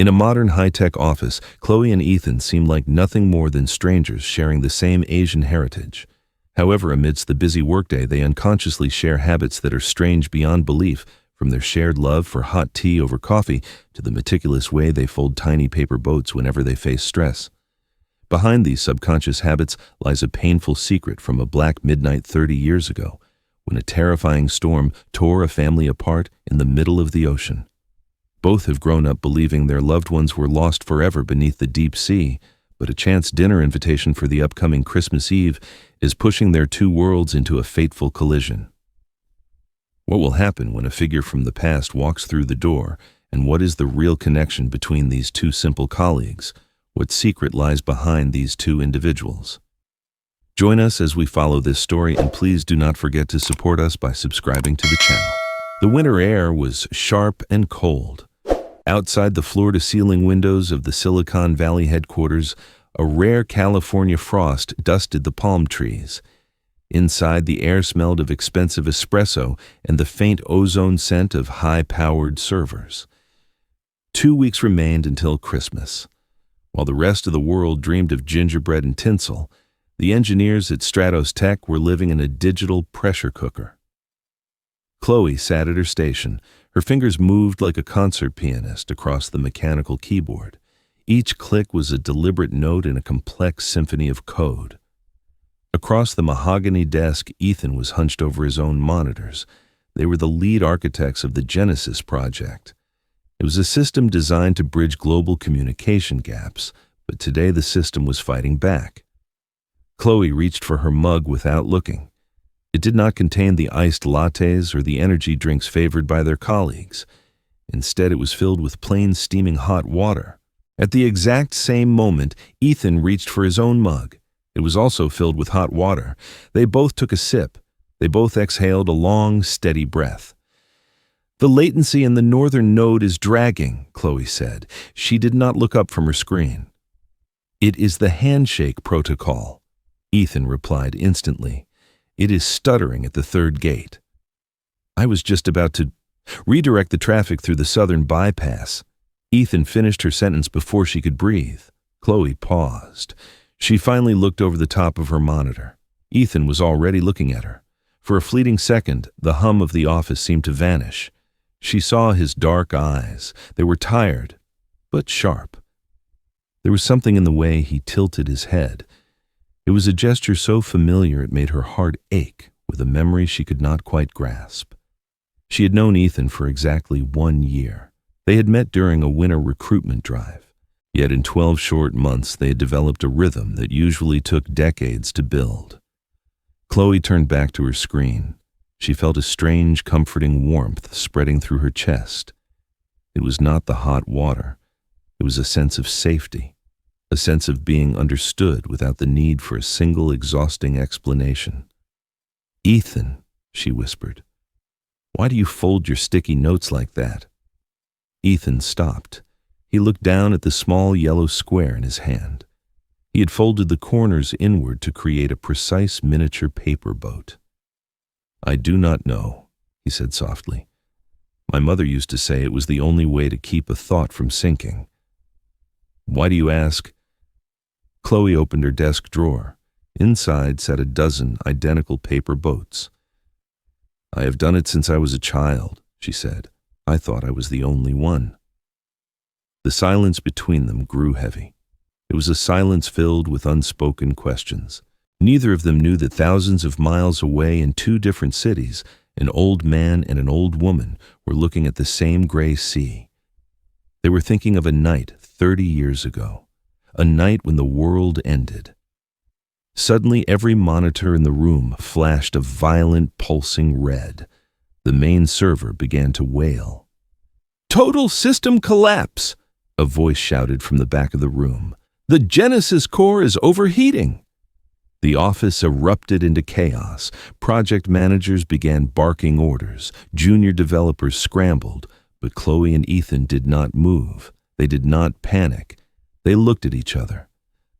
In a modern high-tech office, Chloe and Ethan seem like nothing more than strangers sharing the same Asian heritage. However, amidst the busy workday, they unconsciously share habits that are strange beyond belief, from their shared love for hot tea over coffee to the meticulous way they fold tiny paper boats whenever they face stress. Behind these subconscious habits lies a painful secret from a black midnight 30 years ago, when a terrifying storm tore a family apart in the middle of the ocean. Both have grown up believing their loved ones were lost forever beneath the deep sea, but a chance dinner invitation for the upcoming Christmas Eve is pushing their two worlds into a fateful collision. What will happen when a figure from the past walks through the door, and what is the real connection between these two simple colleagues? What secret lies behind these two individuals? Join us as we follow this story, and please do not forget to support us by subscribing to the channel. The winter air was sharp and cold. Outside the floor-to-ceiling windows of the Silicon Valley headquarters, a rare California frost dusted the palm trees. Inside, the air smelled of expensive espresso and the faint ozone scent of high-powered servers. 2 weeks remained until Christmas. While the rest of the world dreamed of gingerbread and tinsel, the engineers at Stratos Tech were living in a digital pressure cooker. Chloe sat at her station. Her fingers moved like a concert pianist across the mechanical keyboard. Each click was a deliberate note in a complex symphony of code. Across the mahogany desk, Ethan was hunched over his own monitors. They were the lead architects of the Genesis project. It was a system designed to bridge global communication gaps, but today the system was fighting back. Chloe reached for her mug without looking. It did not contain the iced lattes or the energy drinks favored by their colleagues. Instead, it was filled with plain steaming hot water. At the exact same moment, Ethan reached for his own mug. It was also filled with hot water. They both took a sip. They both exhaled a long, steady breath. "The latency in the northern node is dragging," Chloe said. She did not look up from her screen. "It is the handshake protocol," Ethan replied instantly. "It is stuttering at the third gate." "I was just about to redirect the traffic through the southern bypass." Ethan finished her sentence before she could breathe. Chloe paused. She finally looked over the top of her monitor. Ethan was already looking at her. For a fleeting second, the hum of the office seemed to vanish. She saw his dark eyes. They were tired, but sharp. There was something in the way he tilted his head. It was a gesture so familiar it made her heart ache with a memory she could not quite grasp. She had known Ethan for exactly 1 year. They had met during a winter recruitment drive. Yet in 12 short months, they had developed a rhythm that usually took decades to build. Chloe turned back to her screen. She felt a strange, comforting warmth spreading through her chest. It was not the hot water. It was a sense of safety, a sense of being understood without the need for a single exhausting explanation. "Ethan," she whispered, "why do you fold your sticky notes like that?" Ethan stopped. He looked down at the small yellow square in his hand. He had folded the corners inward to create a precise miniature paper boat. "I do not know," he said softly. "My mother used to say it was the only way to keep a thought from sinking." "Why do you ask?" Chloe opened her desk drawer. Inside sat a dozen identical paper boats. "I have done it since I was a child," she said. "I thought I was the only one." The silence between them grew heavy. It was a silence filled with unspoken questions. Neither of them knew that thousands of miles away in 2 different cities, an old man and an old woman were looking at the same gray sea. They were thinking of a night 30 years ago, a night when the world ended. Suddenly, every monitor in the room flashed a violent, pulsing red. The main server began to wail. "Total system collapse!" a voice shouted from the back of the room. "The Genesis core is overheating!" The office erupted into chaos. Project managers began barking orders. Junior developers scrambled, but Chloe and Ethan did not move. They did not panic. They looked at each other.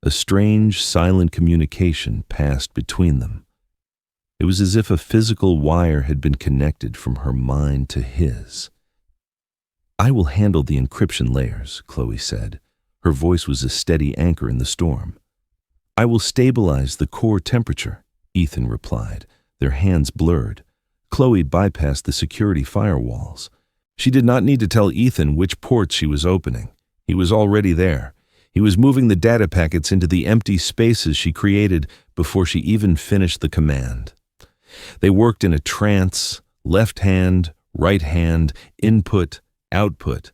A strange, silent communication passed between them. It was as if a physical wire had been connected from her mind to his. "I will handle the encryption layers," Chloe said. Her voice was a steady anchor in the storm. "I will stabilize the core temperature," Ethan replied, their hands blurred. Chloe bypassed the security firewalls. She did not need to tell Ethan which ports she was opening. He was already there. He was moving the data packets into the empty spaces she created before she even finished the command. They worked in a trance, left hand, right hand, input, output.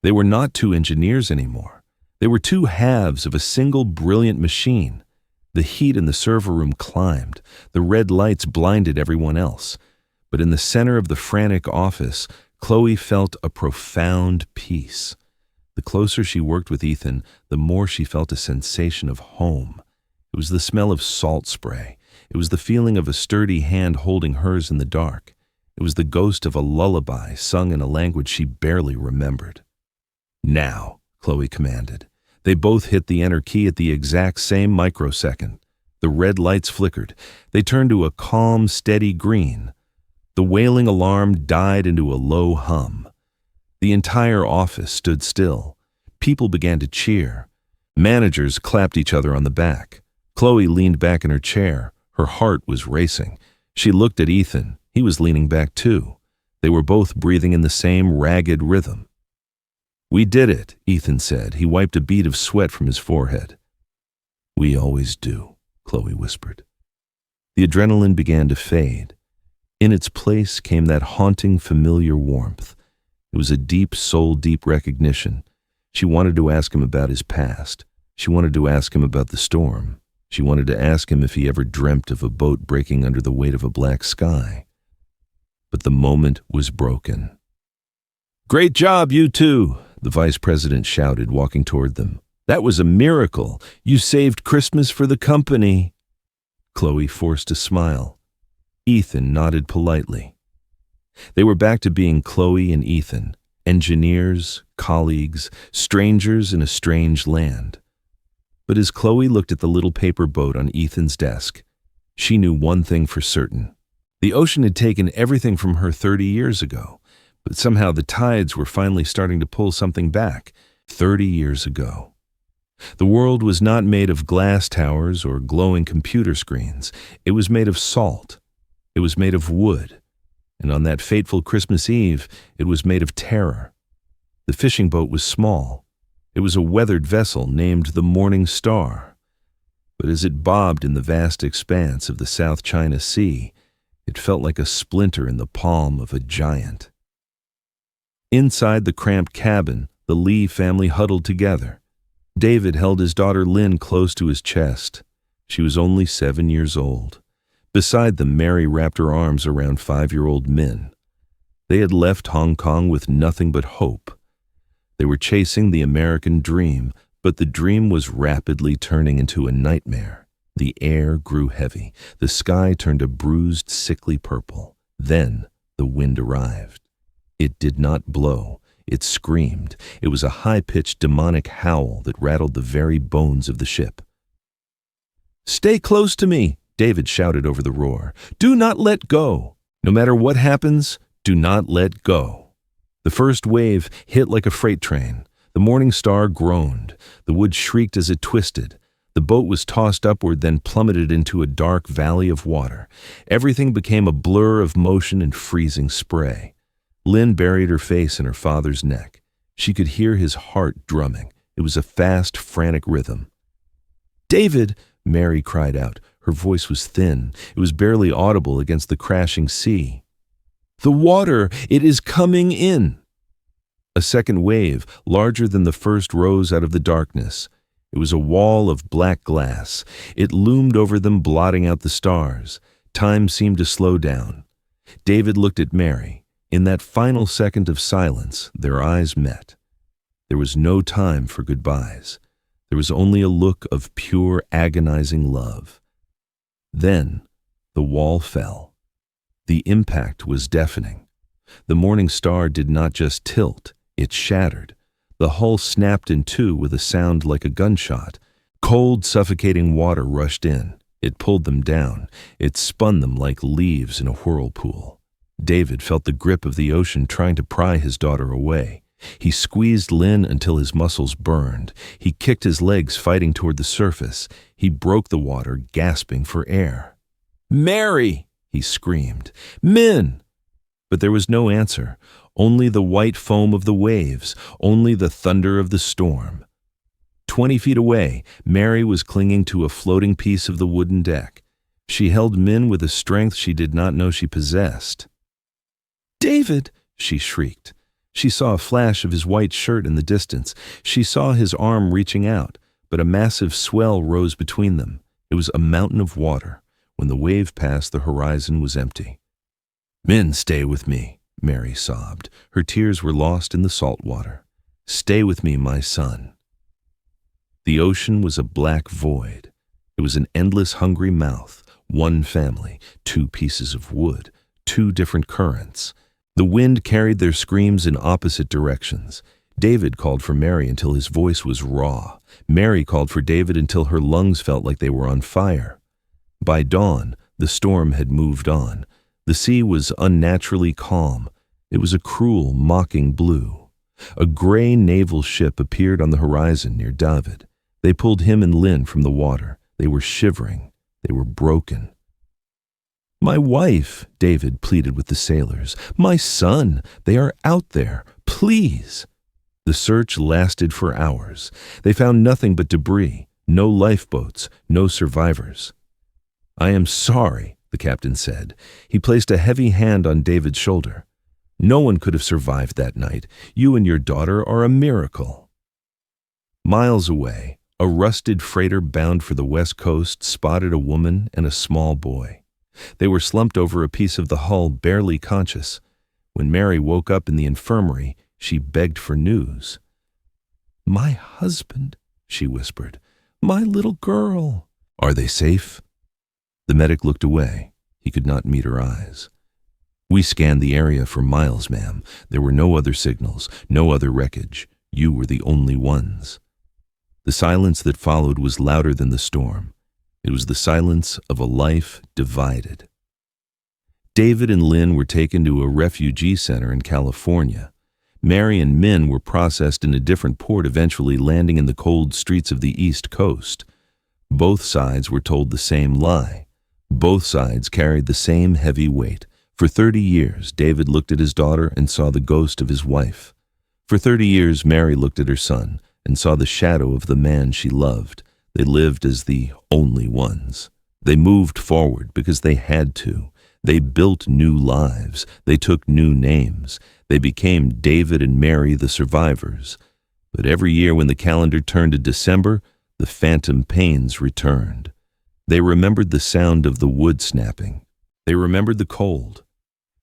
They were not two engineers anymore. They were two halves of a single brilliant machine. The heat in the server room climbed. The red lights blinded everyone else. But in the center of the frantic office, Chloe felt a profound peace. The closer she worked with Ethan, the more she felt a sensation of home. It was the smell of salt spray. It was the feeling of a sturdy hand holding hers in the dark. It was the ghost of a lullaby sung in a language she barely remembered. "Now," Chloe commanded. They both hit the enter key at the exact same microsecond. The red lights flickered. They turned to a calm, steady green. The wailing alarm died into a low hum. The entire office stood still. People began to cheer. Managers clapped each other on the back. Chloe leaned back in her chair. Her heart was racing. She looked at Ethan. He was leaning back too. They were both breathing in the same ragged rhythm. "We did it," Ethan said. He wiped a bead of sweat from his forehead. "We always do," Chloe whispered. The adrenaline began to fade. In its place came that haunting, familiar warmth. It was a deep, soul-deep recognition. She wanted to ask him about his past. She wanted to ask him about the storm. She wanted to ask him if he ever dreamt of a boat breaking under the weight of a black sky. But the moment was broken. "Great job, you two," the vice president shouted, walking toward them. "That was a miracle. You saved Christmas for the company." Chloe forced a smile. Ethan nodded politely. They were back to being Chloe and Ethan, engineers, colleagues, strangers in a strange land. But as Chloe looked at the little paper boat on Ethan's desk, she knew one thing for certain. The ocean had taken everything from her 30 years ago, but somehow the tides were finally starting to pull something back 30 years ago. The world was not made of glass towers or glowing computer screens. It was made of salt. It was made of wood. And on that fateful Christmas Eve, it was made of terror. The fishing boat was small. It was a weathered vessel named the Morning Star. But as it bobbed in the vast expanse of the South China Sea, it felt like a splinter in the palm of a giant. Inside the cramped cabin, the Lee family huddled together. David held his daughter Lynn close to his chest. She was only 7 years old. Beside them, Mary wrapped her arms around 5-year-old Min. They had left Hong Kong with nothing but hope. They were chasing the American dream, but the dream was rapidly turning into a nightmare. The air grew heavy. The sky turned a bruised, sickly purple. Then the wind arrived. It did not blow. It screamed. It was a high-pitched demonic howl that rattled the very bones of the ship. "Stay close to me," David shouted over the roar. "Do not let go. No matter what happens, do not let go." The first wave hit like a freight train. The Morning Star groaned. The wood shrieked as it twisted. The boat was tossed upward, then plummeted into a dark valley of water. Everything became a blur of motion and freezing spray. Lynn buried her face in her father's neck. She could hear his heart drumming. It was a fast, frantic rhythm. "David!" Mary cried out. Her voice was thin. It was barely audible against the crashing sea. "The water! It is coming in!" A second wave, larger than the first, rose out of the darkness. It was a wall of black glass. It loomed over them, blotting out the stars. Time seemed to slow down. David looked at Mary. In that final second of silence, their eyes met. There was no time for goodbyes. There was only a look of pure, agonizing love. Then the wall fell. The impact was deafening. The Morning Star did not just tilt, it shattered. The hull snapped in two with a sound like a gunshot. Cold, suffocating water rushed in. It pulled them down. It spun them like leaves in a whirlpool. David felt the grip of the ocean trying to pry his daughter away. He squeezed Lynn until his muscles burned. He kicked his legs, fighting toward the surface. He broke the water, gasping for air. "Mary!" he screamed. "Min!" But there was no answer, only the white foam of the waves, only the thunder of the storm. 20 feet away, Mary was clinging to a floating piece of the wooden deck. She held Min with a strength she did not know she possessed. "David!" she shrieked. She saw a flash of his white shirt in the distance. She saw his arm reaching out, but a massive swell rose between them. It was a mountain of water. When the wave passed, the horizon was empty. "Min, stay with me," Mary sobbed. Her tears were lost in the salt water. "Stay with me, my son." The ocean was a black void. It was an endless hungry mouth, one family, 2 pieces of wood, 2 different currents. The wind carried their screams in opposite directions. David called for Mary until his voice was raw. Mary called for David until her lungs felt like they were on fire. By dawn, the storm had moved on. The sea was unnaturally calm. It was a cruel, mocking blue. A gray naval ship appeared on the horizon near David. They pulled him and Lynn from the water. They were shivering. They were broken. "My wife," David pleaded with the sailors. "My son, they are out there. Please." The search lasted for hours. They found nothing but debris, no lifeboats, no survivors. "I am sorry," the captain said. He placed a heavy hand on David's shoulder. "No one could have survived that night. You and your daughter are a miracle." Miles away, a rusted freighter bound for the west coast spotted a woman and a small boy. They were slumped over a piece of the hull, barely conscious. When Mary woke up in the infirmary, she begged for news. "My husband," she whispered. "My little girl." "Are they safe?" The medic looked away. He could not meet her eyes. "We scanned the area for miles, ma'am. There were no other signals, no other wreckage. You were the only ones." The silence that followed was louder than the storm. It was the silence of a life divided. David and Lynn were taken to a refugee center in California. Mary and Min were processed in a different port, eventually landing in the cold streets of the East Coast. Both sides were told the same lie. Both sides carried the same heavy weight. For 30 years, David looked at his daughter and saw the ghost of his wife. For 30 years, Mary looked at her son and saw the shadow of the man she loved. They lived as the only ones. They moved forward because they had to. They built new lives. They took new names. They became David and Mary, the survivors. But every year when the calendar turned to December, the phantom pains returned. They remembered the sound of the wood snapping. They remembered the cold.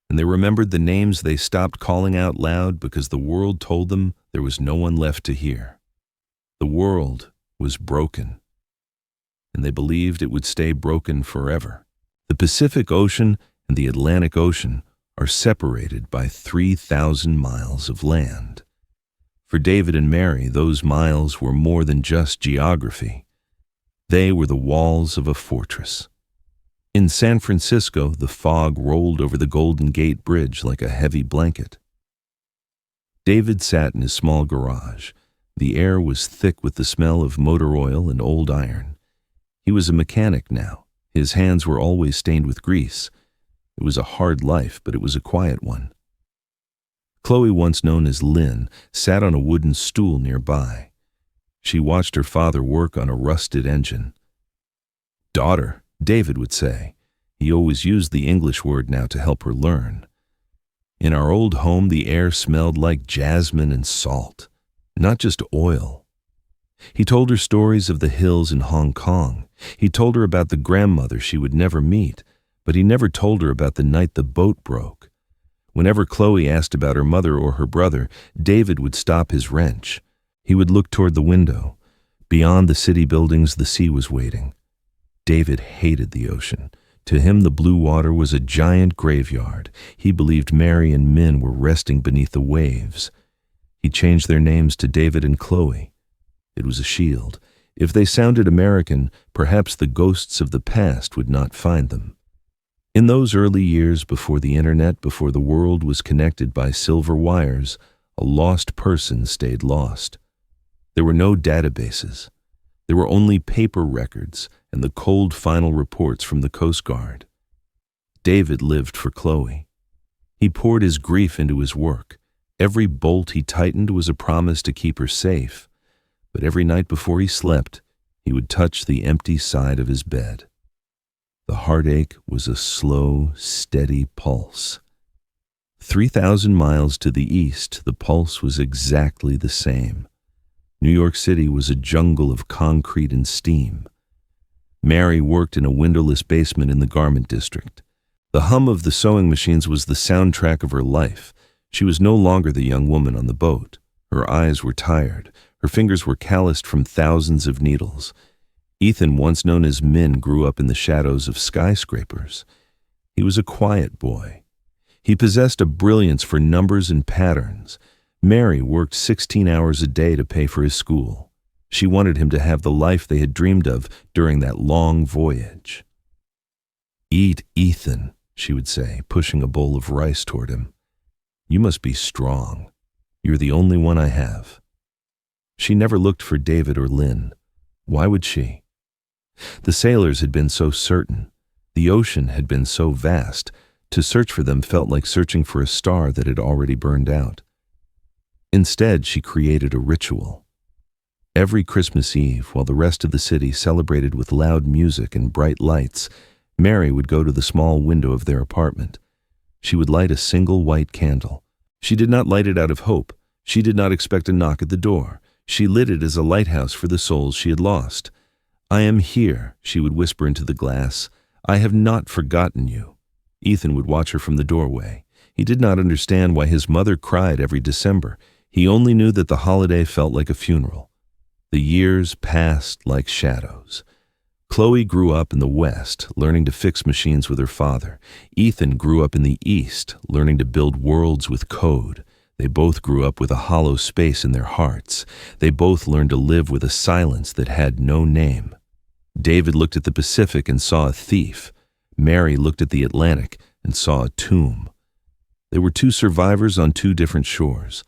And they remembered the names they stopped calling out loud because the world told them there was no one left to hear. The world was broken. And they believed it would stay broken forever. The Pacific Ocean and the Atlantic Ocean are separated by 3,000 miles of land. For David and Mary, those miles were more than just geography. They were the walls of a fortress. In San Francisco, the fog rolled over the Golden Gate Bridge like a heavy blanket. David sat in his small garage. The air was thick with the smell of motor oil and old iron. He was a mechanic now. His hands were always stained with grease. It was a hard life, but it was a quiet one. Chloe, once known as Lynn, sat on a wooden stool nearby. She watched her father work on a rusted engine. "Daughter," David would say. He always used the English word now to help her learn. In our old home, the air smelled like jasmine and salt, not just oil. He told her stories of the hills in Hong Kong. He told her about the grandmother she would never meet, but he never told her about the night the boat broke. Whenever Chloe asked about her mother or her brother, David would stop his wrench. He would look toward the window. Beyond the city buildings, the sea was waiting. David hated the ocean. To him, the blue water was a giant graveyard. He believed Mary and Min were resting beneath the waves. He changed their names to David and Chloe. It was a shield. If they sounded American, perhaps the ghosts of the past would not find them. In those early years before the internet, before the world was connected by silver wires, A lost person stayed lost. There were no databases. There were only paper records and the cold final reports from the Coast Guard. David lived for Chloe. He poured his grief into his work. Every bolt he tightened was a promise to keep her safe, but every night before he slept, he would touch the empty side of his bed. The heartache was a slow, steady pulse. 3,000 miles to the east, the pulse was exactly the same. New York City was a jungle of concrete and steam. Mary worked in a windowless basement in the garment district. The hum of the sewing machines was the soundtrack of her life. She was no longer the young woman on the boat. Her eyes were tired. Her fingers were calloused from thousands of needles. Ethan, once known as Min, grew up in the shadows of skyscrapers. He was a quiet boy. He possessed a brilliance for numbers and patterns. Mary worked 16 hours a day to pay for his school. She wanted him to have the life they had dreamed of during that long voyage. "Eat, Ethan," she would say, pushing a bowl of rice toward him. "You must be strong. You're the only one I have." She never looked for David or Lynn. Why would she? The sailors had been so certain. The ocean had been so vast. To search for them felt like searching for a star that had already burned out. Instead, she created a ritual. Every Christmas Eve, while the rest of the city celebrated with loud music and bright lights, Mary would go to the small window of their apartment. She would light a single white candle. She did not light it out of hope. She did not expect a knock at the door. She lit it as a lighthouse for the souls she had lost. "I am here," she would whisper into the glass. "I have not forgotten you." Ethan would watch her from the doorway. He did not understand why his mother cried every December. He only knew that the holiday felt like a funeral. The years passed like shadows. Chloe grew up in the West, learning to fix machines with her father. Ethan grew up in the East, learning to build worlds with code. They both grew up with a hollow space in their hearts. They both learned to live with a silence that had no name. David looked at the Pacific and saw a thief. Mary looked at the Atlantic and saw a tomb. They were two survivors on two different shores.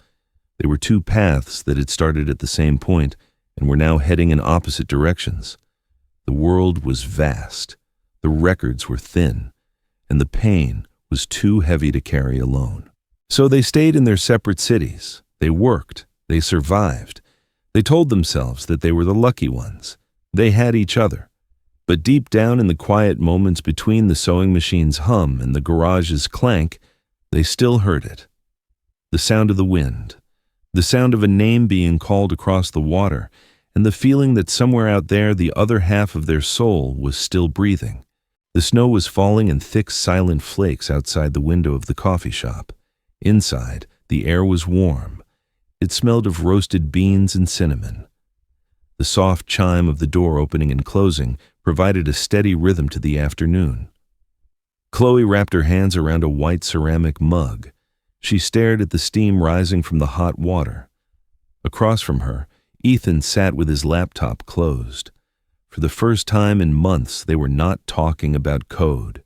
They were two paths that had started at the same point and were now heading in opposite directions. The world was vast, the records were thin, and the pain was too heavy to carry alone. So they stayed in their separate cities. They worked. They survived. They told themselves that they were the lucky ones. They had each other. But deep down in the quiet moments between the sewing machine's hum and the garage's clank, they still heard it. The sound of the wind, the sound of a name being called across the water, and the feeling that somewhere out there the other half of their soul was still breathing. The snow was falling in thick, silent flakes outside the window of the coffee shop. Inside, the air was warm. It smelled of roasted beans and cinnamon. The soft chime of the door opening and closing provided a steady rhythm to the afternoon. Chloe wrapped her hands around a white ceramic mug. She stared at the steam rising from the hot water. Across from her, Ethan sat with his laptop closed. For the first time in months, they were not talking about code.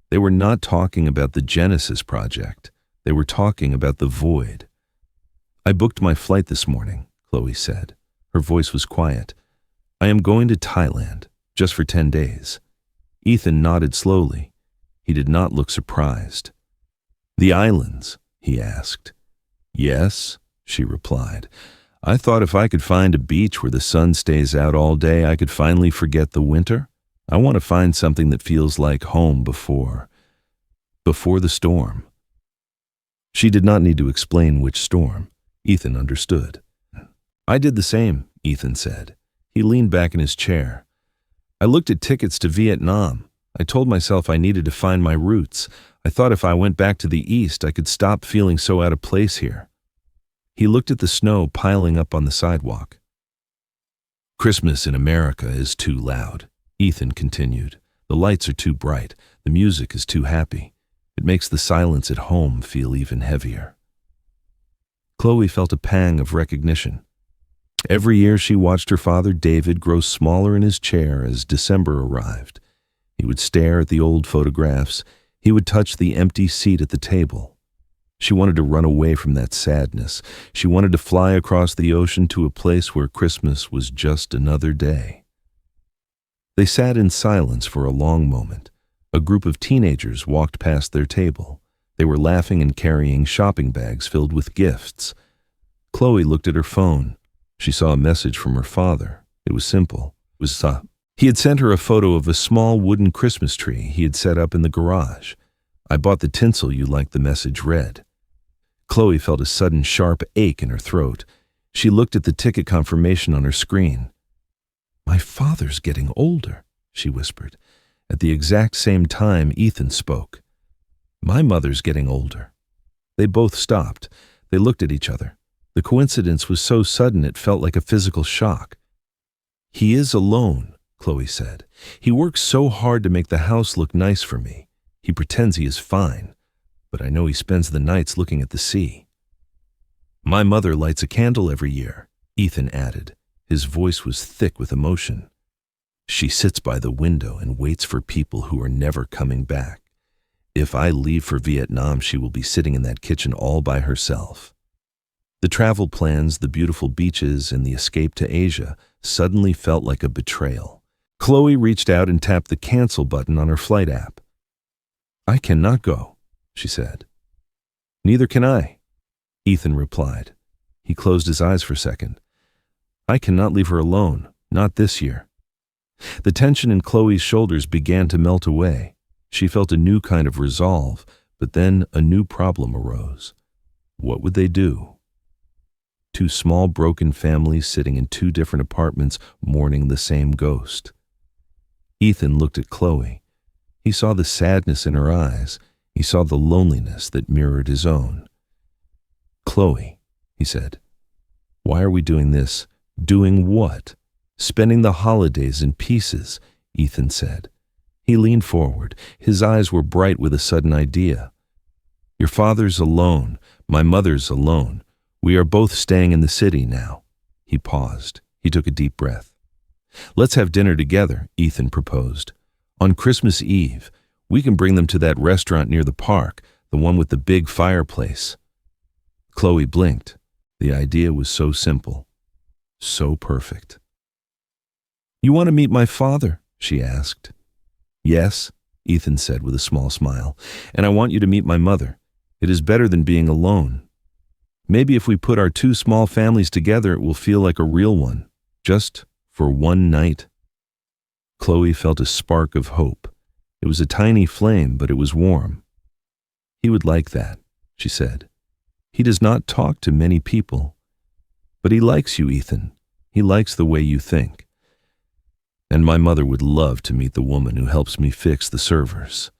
They were not talking about the Genesis project. They were talking about the void. "I booked my flight this morning," Chloe said. Her voice was quiet. "I am going to Thailand, just for 10 days. Ethan nodded slowly. He did not look surprised. "The islands?" he asked. "Yes," she replied. "I thought if I could find a beach where the sun stays out all day, I could finally forget the winter. I want to find something that feels like home before the storm." She did not need to explain which storm. Ethan understood. "I did the same," Ethan said. He leaned back in his chair. "I looked at tickets to Vietnam. I told myself I needed to find my roots. I thought if I went back to the East, I could stop feeling so out of place here." He looked at the snow piling up on the sidewalk. "Christmas in America is too loud," Ethan continued. "The lights are too bright. The music is too happy. It makes the silence at home feel even heavier." Chloe felt a pang of recognition. Every year she watched her father, David, grow smaller in his chair as December arrived. He would stare at the old photographs. He would touch the empty seat at the table. She wanted to run away from that sadness. She wanted to fly across the ocean to a place where Christmas was just another day. They sat in silence for a long moment. A group of teenagers walked past their table. They were laughing and carrying shopping bags filled with gifts. Chloe looked at her phone. She saw a message from her father. It was simple. He had sent her a photo of a small wooden Christmas tree he had set up in the garage. "I bought the tinsel you liked," the message read. Chloe felt a sudden sharp ache in her throat. She looked at the ticket confirmation on her screen. "My father's getting older," she whispered. At the exact same time, Ethan spoke. "My mother's getting older." They both stopped. They looked at each other. The coincidence was so sudden it felt like a physical shock. "He is alone," Chloe said. "He works so hard to make the house look nice for me. He pretends he is fine, but I know he spends the nights looking at the sea." "My mother lights a candle every year," Ethan added. His voice was thick with emotion. "She sits by the window and waits for people who are never coming back. If I leave for Vietnam, she will be sitting in that kitchen all by herself." The travel plans, the beautiful beaches, and the escape to Asia suddenly felt like a betrayal. Chloe reached out and tapped the cancel button on her flight app. "I cannot go," she said. "Neither can I," Ethan replied. He closed his eyes for a second. "I cannot leave her alone, not this year." The tension in Chloe's shoulders began to melt away. She felt a new kind of resolve, but then a new problem arose. What would they do? Two small broken families sitting in two different apartments mourning the same ghost. Ethan looked at Chloe. He saw the sadness in her eyes. He saw the loneliness that mirrored his own. "Chloe," he said, "why are we doing this?" "Doing what?" "Spending the holidays in pieces," Ethan said. He leaned forward. His eyes were bright with a sudden idea. "Your father's alone. My mother's alone. We are both staying in the city now." He paused. He took a deep breath. "Let's have dinner together," Ethan proposed. "On Christmas Eve. We can bring them to that restaurant near the park, the one with the big fireplace." Chloe blinked. The idea was so simple, so perfect. "You want to meet my father?" she asked. "Yes," Ethan said with a small smile, "and I want you to meet my mother. It is better than being alone. Maybe if we put our two small families together, it will feel like a real one, just for one night." Chloe felt a spark of hope. It was a tiny flame, but it was warm. "He would like that," she said. "He does not talk to many people. But he likes you, Ethan. He likes the way you think. And my mother would love to meet the woman who helps me fix the servers."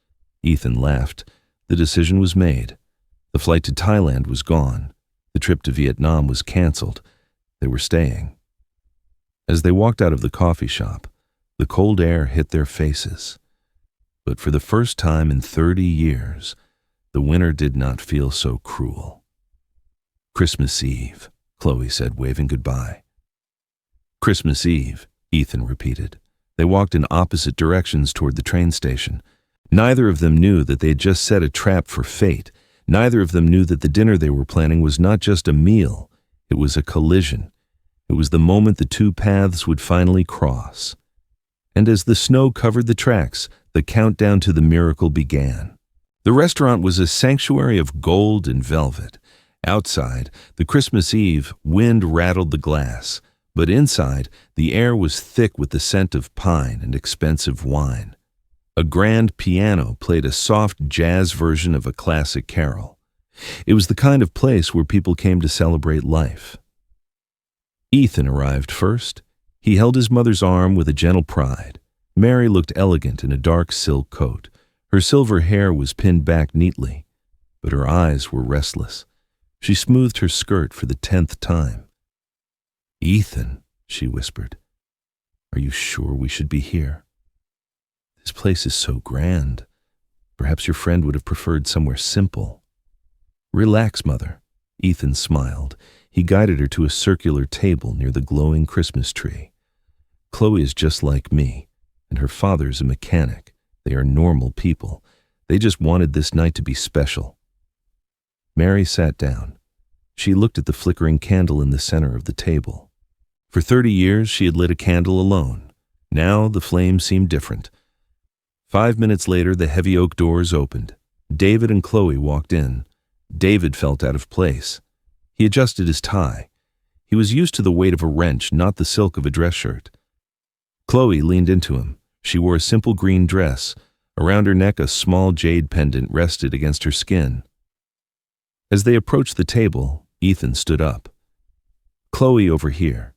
Ethan laughed. The decision was made. The flight to Thailand was gone. The trip to Vietnam was canceled. They were staying. As they walked out of the coffee shop, the cold air hit their faces. But for the first time in 30 years, the winter did not feel so cruel. "Christmas Eve," Chloe said, waving goodbye. "Christmas Eve," Ethan repeated. They walked in opposite directions toward the train station. Neither of them knew that they had just set a trap for fate. Neither of them knew that the dinner they were planning was not just a meal, it was a collision. It was the moment the two paths would finally cross. And as the snow covered the tracks, the countdown to the miracle began. The restaurant was a sanctuary of gold and velvet. Outside, the Christmas Eve wind rattled the glass, but inside, the air was thick with the scent of pine and expensive wine. A grand piano played a soft jazz version of a classic carol. It was the kind of place where people came to celebrate life. Ethan arrived first. He held his mother's arm with a gentle pride. Mary looked elegant in a dark silk coat. Her silver hair was pinned back neatly, but her eyes were restless. She smoothed her skirt for the 10th time. "Ethan," she whispered, "are you sure we should be here? This place is so grand. Perhaps your friend would have preferred somewhere simple." "Relax, Mother." Ethan smiled. He guided her to a circular table near the glowing Christmas tree. "Chloe is just like me, and her father's a mechanic. They are normal people. They just wanted this night to be special." Mary sat down. She looked at the flickering candle in the center of the table. For 30 years, she had lit a candle alone. Now the flame seemed different. 5 minutes later, the heavy oak doors opened. David and Chloe walked in. David felt out of place. He adjusted his tie. He was used to the weight of a wrench, not the silk of a dress shirt. Chloe leaned into him. She wore a simple green dress. Around her neck, a small jade pendant rested against her skin. As they approached the table, Ethan stood up. "Chloe, over here."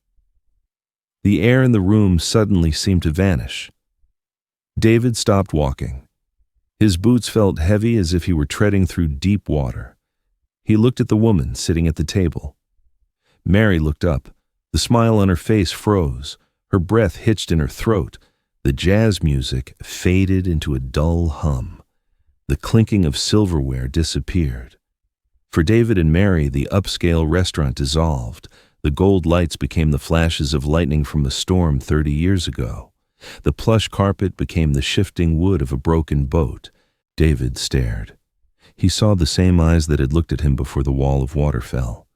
The air in the room suddenly seemed to vanish. David stopped walking. His boots felt heavy as if he were treading through deep water. He looked at the woman sitting at the table. Mary looked up. The smile on her face froze. Her breath hitched in her throat. The jazz music faded into a dull hum. The clinking of silverware disappeared. For David and Mary, the upscale restaurant dissolved. The gold lights became the flashes of lightning from a storm 30 years ago. The plush carpet became the shifting wood of a broken boat. David stared. He saw the same eyes that had looked at him before the wall of water fell.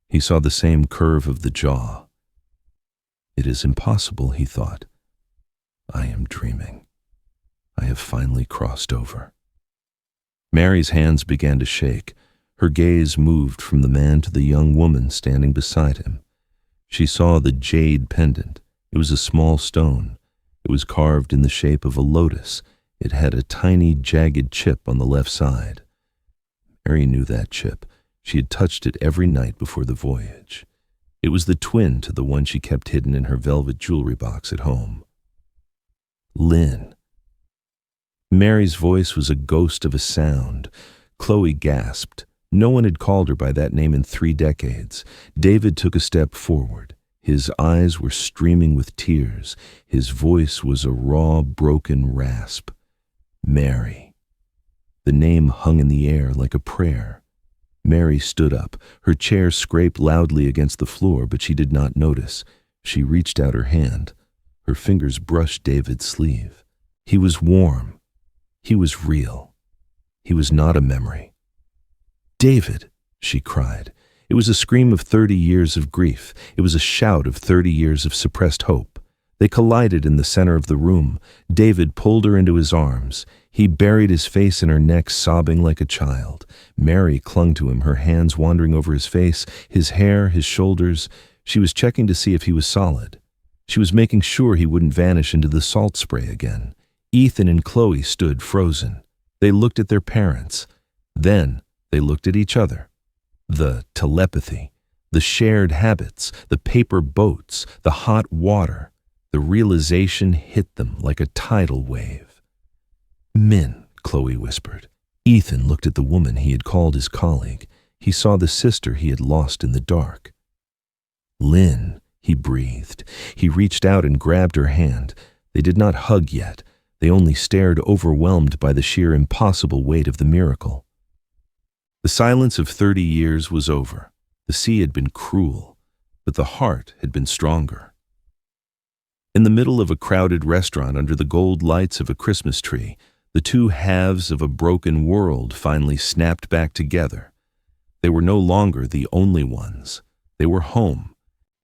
He saw the same curve of the jaw. It is impossible, he thought. I am dreaming. I have finally crossed over. Mary's hands began to shake. Her gaze moved from the man to the young woman standing beside him. She saw the jade pendant. It was a small stone. It was carved in the shape of a lotus. It had a tiny, jagged chip on the left side. Mary knew that chip. She had touched it every night before the voyage. It was the twin to the one she kept hidden in her velvet jewelry box at home. Lynn. Mary's voice was a ghost of a sound. Chloe gasped. No one had called her by that name in 3 decades. David took a step forward. His eyes were streaming with tears. His voice was a raw, broken rasp. Mary. The name hung in the air like a prayer. Mary stood up. Her chair scraped loudly against the floor, but she did not notice. She reached out her hand. Her fingers brushed David's sleeve. He was warm. He was real. He was not a memory. "David," she cried. It was a scream of 30 years of grief. It was a shout of 30 years of suppressed hope. They collided in the center of the room. David pulled her into his arms. He buried his face in her neck, sobbing like a child. Mary clung to him, her hands wandering over his face, his hair, his shoulders. She was checking to see if he was solid. She was making sure he wouldn't vanish into the salt spray again. Ethan and Chloe stood frozen. They looked at their parents. Then they looked at each other. The telepathy, the shared habits, the paper boats, the hot water, the realization hit them like a tidal wave. "Min," Chloe whispered. Ethan looked at the woman he had called his colleague. He saw the sister he had lost in the dark. "Lynn," he breathed. He reached out and grabbed her hand. They did not hug yet. They only stared, overwhelmed by the sheer impossible weight of the miracle. The silence of 30 years was over. The sea had been cruel, but the heart had been stronger. In the middle of a crowded restaurant under the gold lights of a Christmas tree, the two halves of a broken world finally snapped back together. They were no longer the only ones. They were home.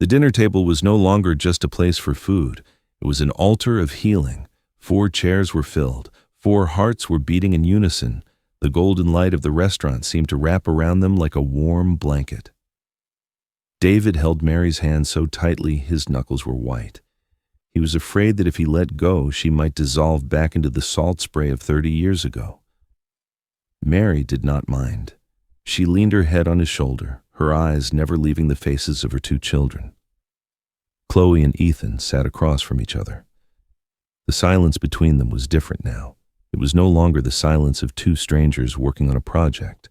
The dinner table was no longer just a place for food. It was an altar of healing. 4 chairs were filled. 4 hearts were beating in unison. The golden light of the restaurant seemed to wrap around them like a warm blanket. David held Mary's hand so tightly his knuckles were white. He was afraid that if he let go, she might dissolve back into the salt spray of 30 years ago. Mary did not mind. She leaned her head on his shoulder, her eyes never leaving the faces of her 2 children. Chloe and Ethan sat across from each other. The silence between them was different now. It was no longer the silence of 2 strangers working on a project.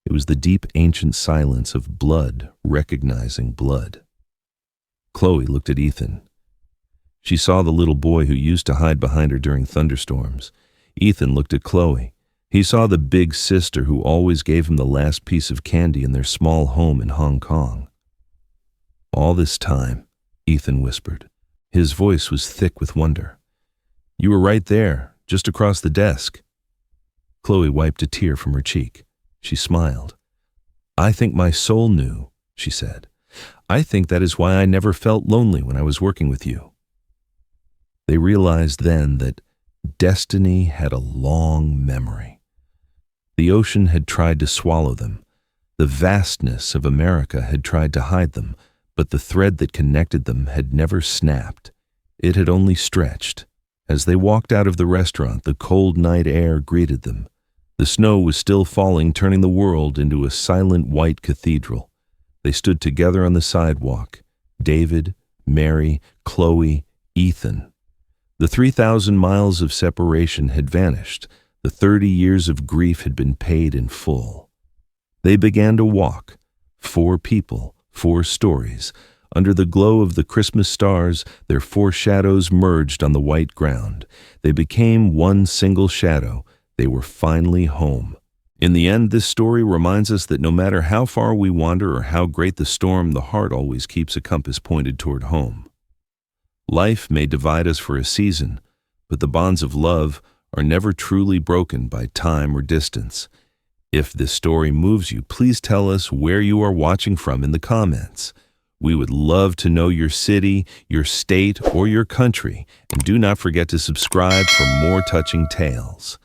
It was the deep, ancient silence of blood recognizing blood. Chloe looked at Ethan. She saw the little boy who used to hide behind her during thunderstorms. Ethan looked at Chloe. He saw the big sister who always gave him the last piece of candy in their small home in Hong Kong. "All this time," Ethan whispered. His voice was thick with wonder. "You were right there, just across the desk." Chloe wiped a tear from her cheek. She smiled. I think my soul knew, she said. I think that is why I never felt lonely when I was working with you. They realized then that destiny had a long memory. The ocean had tried to swallow them. The vastness of America had tried to hide them, but the thread that connected them had never snapped. It had only stretched. As they walked out of the restaurant, the cold night air greeted them. The snow was still falling, turning the world into a silent white cathedral. They stood together on the sidewalk. David, Mary, Chloe, Ethan. The 3,000 miles of separation had vanished. The 30 years of grief had been paid in full. They began to walk. 4 people, 4 stories. Under the glow of the Christmas stars, their 4 shadows merged on the white ground. They became one single shadow. They were finally home. In the end, this story reminds us that no matter how far we wander or how great the storm, the heart always keeps a compass pointed toward home. Life may divide us for a season, but the bonds of love are never truly broken by time or distance. If this story moves you, please tell us where you are watching from in the comments. We would love to know your city, your state, or your country, and do not forget to subscribe for more touching tales.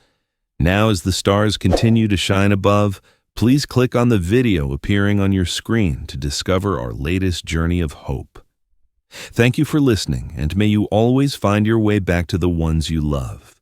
Now, as the stars continue to shine above, please click on the video appearing on your screen to discover our latest journey of hope. Thank you for listening, and may you always find your way back to the ones you love.